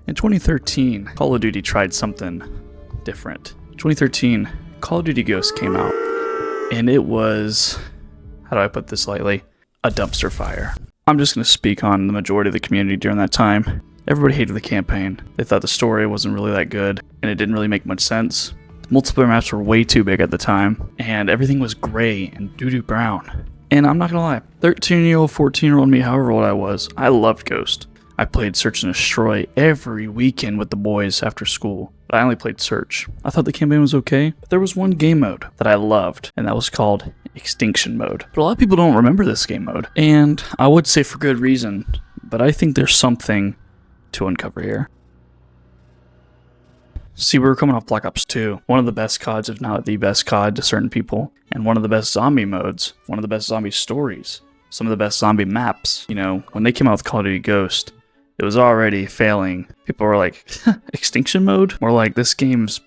In 2013, Call of Duty tried something different. 2013, Call of Duty Ghosts came out, and it was, how do I put this lightly, a dumpster fire. I'm just going to speak on the majority of the community during that time. Everybody hated the campaign. They thought the story wasn't really that good, and it didn't really make much sense. The multiplayer maps were way too big at the time, and everything was gray and doo-doo brown. And I'm not gonna lie, 13-year-old, 14-year-old me, however old I was, I loved Ghost. I played Search and Destroy every weekend with the boys after school, but I only played Search. I thought the campaign was okay, but there was one game mode that I loved, and that was called Extinction mode. But a lot of people don't remember this game mode, and I would say for good reason, but I think there's something to uncover here. See, we were coming off Black Ops 2, one of the best CODs, if not the best COD to certain people, and one of the best zombie modes, one of the best zombie stories, some of the best zombie maps. You know, when they came out with Call of Duty Ghost, it was already failing. People were like, Extinction mode? More like, this game's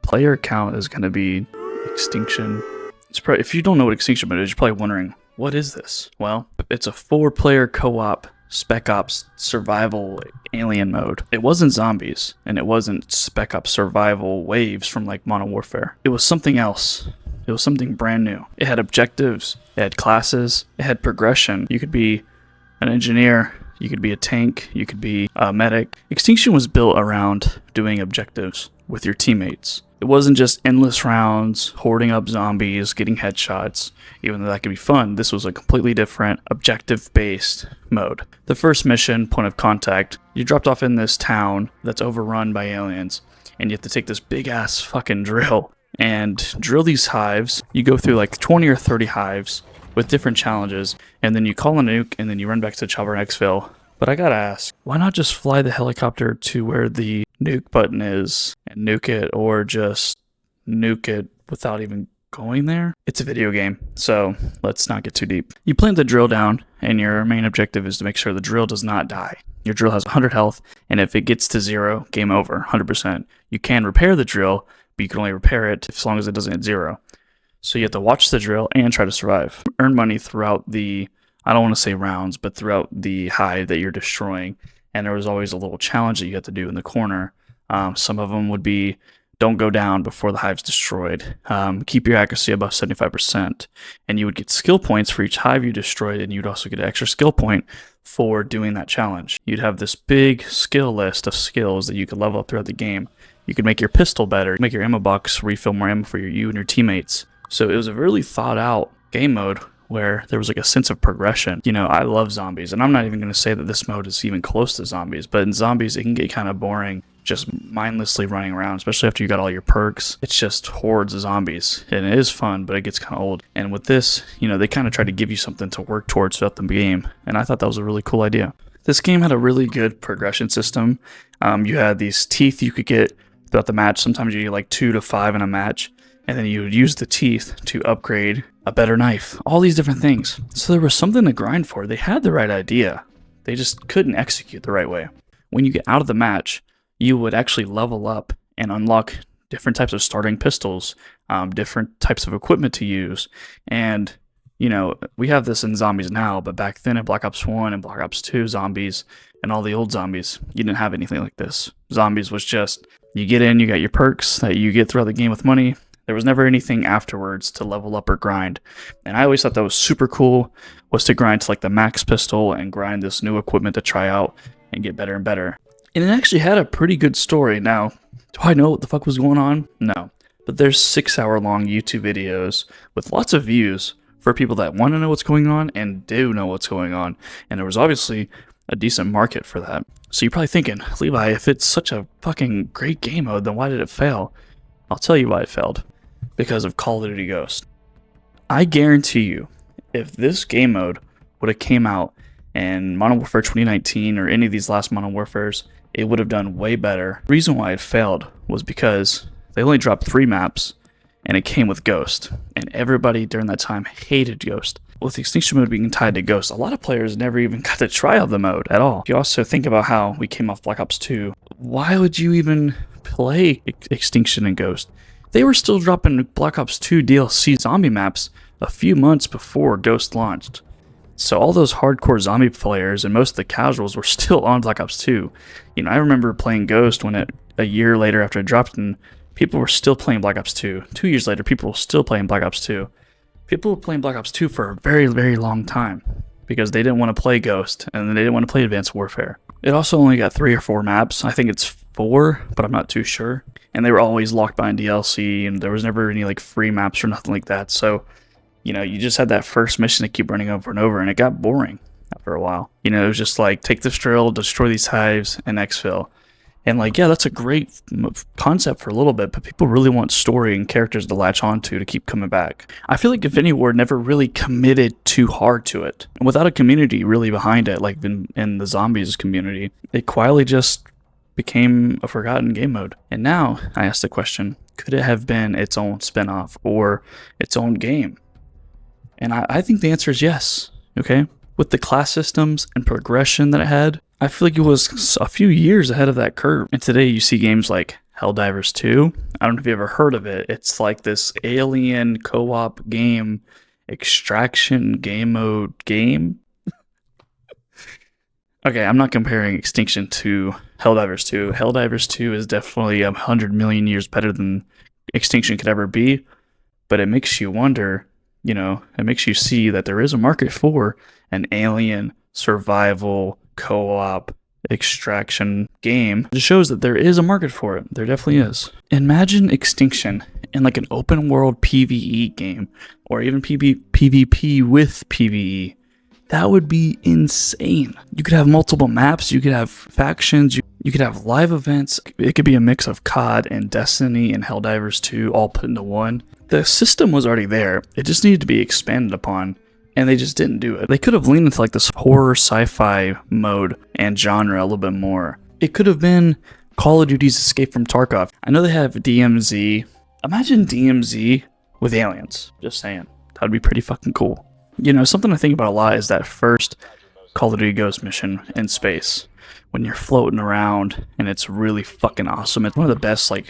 player count is going to be Extinction. It's probably, if you don't know what Extinction mode is, you're probably wondering, what is this? Well, it's a 4-player co-op Spec Ops survival alien mode. It wasn't zombies, and it wasn't Spec Ops survival waves from like Modern Warfare. It was something else. It was something brand new. It had objectives, it had classes, it had progression. You could be an engineer, you could be a tank, you could be a medic. Extinction was built around doing objectives with your teammates. It wasn't just endless rounds, hoarding up zombies, getting headshots. Even though that could be fun, this was a completely different, objective-based mode. The first mission, Point of Contact, you dropped off in this town that's overrun by aliens, and you have to take this big-ass fucking drill and drill these hives. You go through like 20 or 30 hives with different challenges, and then you call a nuke, and then you run back to Chopper and Exfil. But I gotta ask, why not just fly the helicopter to where the nuke button is and nuke it, or just nuke it without even going there? It's a video game, so let's not get too deep. You plant the drill down, and your main objective is to make sure the drill does not die. Your drill has 100 health, and if it gets to 0, game over, 100%. You can repair the drill, but you can only repair it as long as it doesn't hit 0. So you have to watch the drill and try to survive. Earn money throughout the, I don't want to say rounds, but throughout the hive that you're destroying. And there was always a little challenge that you had to do in the corner. Some of them would be, don't go down before the hive's destroyed. Keep your accuracy above 75%. And you would get skill points for each hive you destroyed, and you'd also get an extra skill point for doing that challenge. You'd have this big skill list of skills that you could level up throughout the game. You could make your pistol better, make your ammo box refill more ammo for you and your teammates. So it was a really thought out game mode where there was like a sense of progression. You know, I love zombies, and I'm not even going to say that this mode is even close to zombies, but in zombies it can get kind of boring just mindlessly running around, especially after you got all your perks. It's just hordes of zombies, and it is fun, but it gets kind of old. And with this, you know, they kind of try to give you something to work towards throughout the game, and I thought that was a really cool idea. This game had a really good progression system. You had these teeth you could get throughout the match. Sometimes you get like 2 to 5 in a match, and then you would use the teeth to upgrade a better knife, all these different things. So there was something to grind for. They had the right idea. They just couldn't execute the right way. When you get out of the match, you would actually level up and unlock different types of starting pistols, different types of equipment to use. And, you know, we have this in zombies now, but back then in Black Ops 1 and Black Ops 2 zombies and all the old zombies, you didn't have anything like this. Zombies was just, you get in, you got your perks that you get throughout the game with money. There was never anything afterwards to level up or grind. And I always thought that was super cool, was to grind to like the max pistol and grind this new equipment to try out and get better and better. And it actually had a pretty good story. Now, do I know what the fuck was going on? No. But there's 6-hour-long YouTube videos with lots of views for people that want to know what's going on and do know what's going on. And there was obviously a decent market for that. So you're probably thinking, Levi, if it's such a fucking great game mode, then why did it fail? I'll tell you why it failed. Because of Call of Duty Ghost. I guarantee you, if this game mode would have came out in Modern Warfare 2019 or any of these last Modern Warfares, it would have done way better. The reason why it failed was because they only dropped 3 maps, and it came with Ghost. And everybody during that time hated Ghost. With the Extinction mode being tied to Ghost, a lot of players never even got to try out the mode at all. If you also think about how we came off Black Ops 2, why would you even play Extinction and Ghost? They were still dropping Black Ops 2 DLC zombie maps a few months before Ghost launched. So all those hardcore zombie players and most of the casuals were still on Black Ops 2. You know, I remember playing Ghost when a year later after it dropped, and people were still playing Black Ops 2. 2 years later, people were still playing Black Ops 2. People were playing Black Ops 2 for a very, very long time because they didn't want to play Ghost and they didn't want to play Advanced Warfare. It also only got 3 or 4 maps. I think it's 4, but I'm not too sure. And they were always locked behind DLC, and there was never any like free maps or nothing like that. So, you know, you just had that first mission to keep running over and over, and it got boring after a while. You know, it was just like, take this drill, destroy these hives, and exfil. And like, yeah, that's a great concept for a little bit, but people really want story and characters to latch onto to keep coming back. I feel like Infinity Ward never really committed too hard to it. And without a community really behind it, like in the zombies community, it quietly just became a forgotten game mode. And now I ask the question, could it have been its own spinoff or its own game? And I think the answer is yes, okay? With the class systems and progression that it had, I feel like it was a few years ahead of that curve. And today you see games like Helldivers 2. I don't know if you ever heard of it. It's like this alien co-op game, extraction game mode game. Okay, I'm not comparing Extinction to Helldivers 2. Helldivers 2 is definitely 100 million years better than Extinction could ever be. But it makes you wonder, you know, it makes you see that there is a market for an alien survival co-op extraction game. It shows that there is a market for it. There definitely is. Imagine Extinction in like an open world PvE game, or even PvP with PvE. That would be insane. You could have multiple maps, you could have factions, you could have live events. It could be a mix of COD and Destiny and Helldivers 2 all put into one. The system was already there. It just needed to be expanded upon, and they just didn't do it. They could have leaned into like this horror sci-fi mode and genre a little bit more. It could have been Call of Duty's Escape from Tarkov. I know they have DMZ. Imagine DMZ with aliens. Just saying. That would be pretty fucking cool. You know, something I think about a lot is that first Call of Duty Ghost mission in space. When you're floating around, and it's really fucking awesome. It's one of the best, like,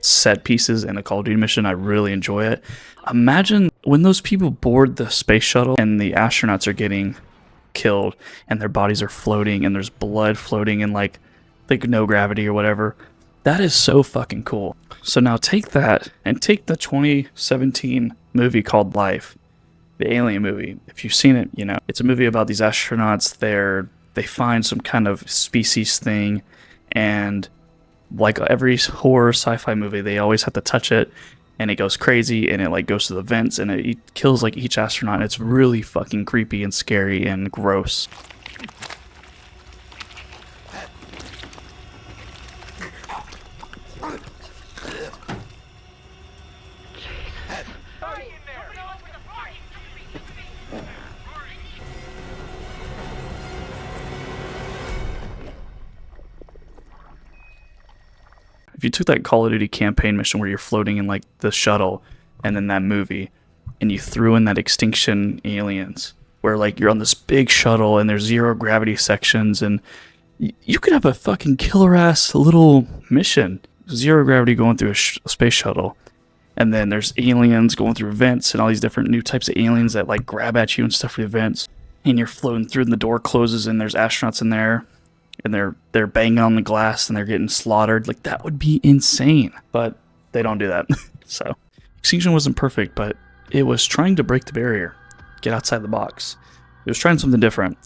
set pieces in a Call of Duty mission. I really enjoy it. Imagine when those people board the space shuttle and the astronauts are getting killed and their bodies are floating and there's blood floating in like no gravity or whatever. That is so fucking cool. So now take that and take the 2017 movie called Life, the Alien movie. If you've seen it, you know, it's a movie about these astronauts. They find some kind of species thing, and like every horror sci-fi movie, they always have to touch it, and it goes crazy, and it like goes to the vents, and it kills like each astronaut. It's really fucking creepy and scary and gross. If you took that Call of Duty campaign mission where you're floating in like the shuttle, and then that movie, and you threw in that Extinction aliens, where like you're on this big shuttle and there's zero gravity sections, and you could have a fucking killer ass little mission. Zero gravity going through a space shuttle, and then there's aliens going through vents and all these different new types of aliens that like grab at you and stuff for the vents, and you're floating through and the door closes and there's astronauts in there. And they're banging on the glass and they're getting slaughtered. Like, that would be insane. But they don't do that. So, Extinction wasn't perfect, but it was trying to break the barrier. Get outside the box. It was trying something different.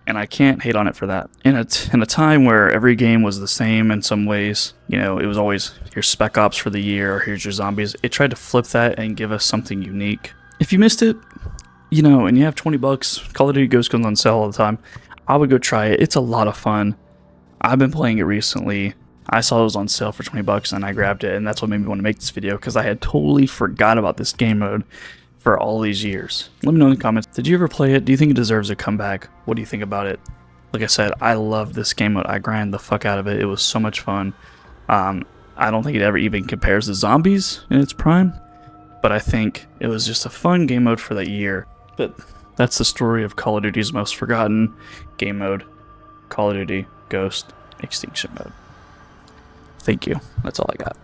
And I can't hate on it for that. In a time where every game was the same in some ways, you know, it was always, here's Spec Ops for the year, or here's your zombies. It tried to flip that and give us something unique. If you missed it, you know, and you have $20, Call of Duty Ghost goes on sale all the time. I would go try it. It's a lot of fun. I've been playing it recently. I saw it was on sale for $20 and I grabbed it, and that's what made me want to make this video, because I had totally forgot about this game mode for all these years. Let me know in the comments, did you ever play it? Do you think it deserves a comeback? What do you think about it? Like I said, I love this game mode. I grind the fuck out of it. It was so much fun. I don't think it ever even compares to Zombies in its prime, but I think it was just a fun game mode for that year. But that's the story of Call of Duty's most forgotten game mode, Call of Duty Ghost Extinction mode. Thank you. That's all I got.